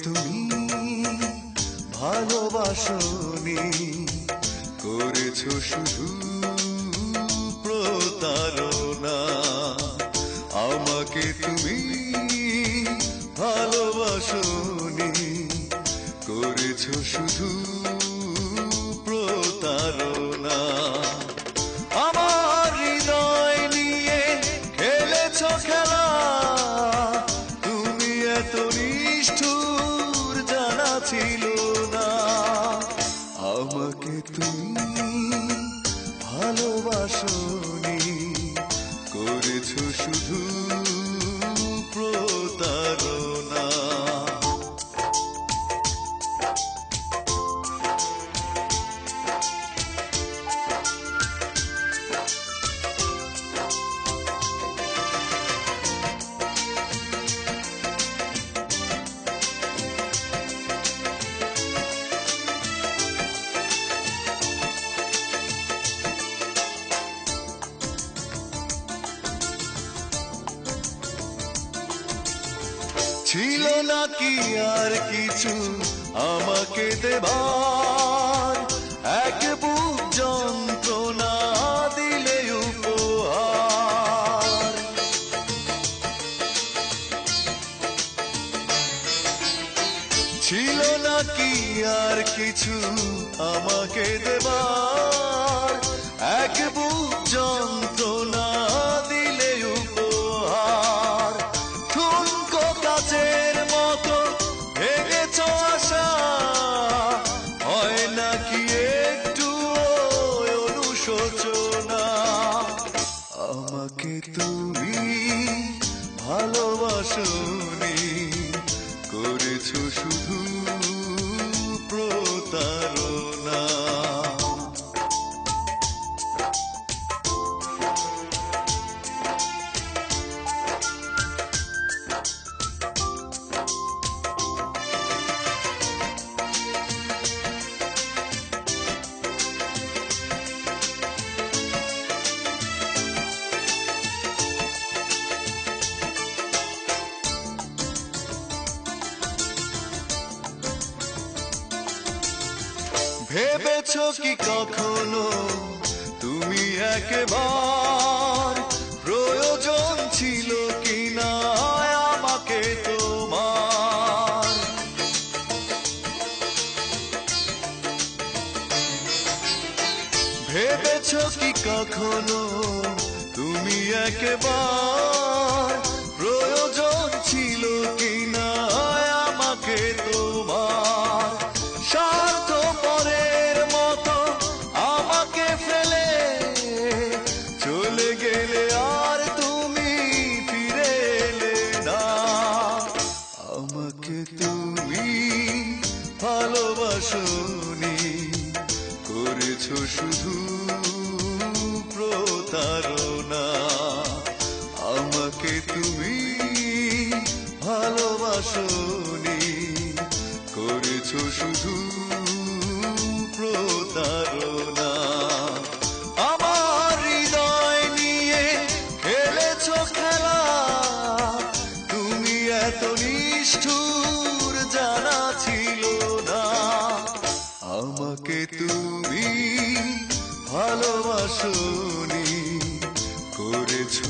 তুমি ভালোবাসনি, করেছো শুধু প্রতারণা। আমাকে তুমি ভালোবাসনি, করেছো শুধু প্রতারণা। আমার হৃদয় নিয়ে খেলেছো খেলা, তুমি এত নিষ্ঠুর জানা ছিল না। আমাকে তুমি ভালোবাসনি, করেছো শুধু প্রতারণা। ছিল নাকি আর কিছু আমাকে দেবার, এক বুক যন্ত্রণা দিলে উপহার। ছিল নাকি আর কিছু আমাকে দেবার, এক বুক যন্ত্রণা দিলে উপহার। ঠুনকো কাচের মতো ভেঙেছ আশা, হয় নাকি একটু অনুশোচনা। আমাকে তুমি ভালোবাসনি, করেছো শুধু প্রতারণা। ভেবেছো কি কখনো তুমি একবার, প্রয়োজন ছিল কিনা আমাকে তোমার? ভেবেছো কি কখনো তুমি একবার, প্রয়োজন ছিল কিনা আমাকে তোমার? স্বার্থপরের মতো আমাকে ফেলে চলে গেলে আর তুমি ফিরে এলে না। আমাকে তুমি ভালোবাসনি, করেছো শুধু প্রতারণা। আমাকে তুমি ভালোবাসনি, করেছো শুধু প্রতারণা। আমার হৃদয় নিয়ে খেলেছো খেলা, তুমি এত নিষ্ঠুর জানা ছিল না। আমাকে তুমি ভালোবাসনি, করেছো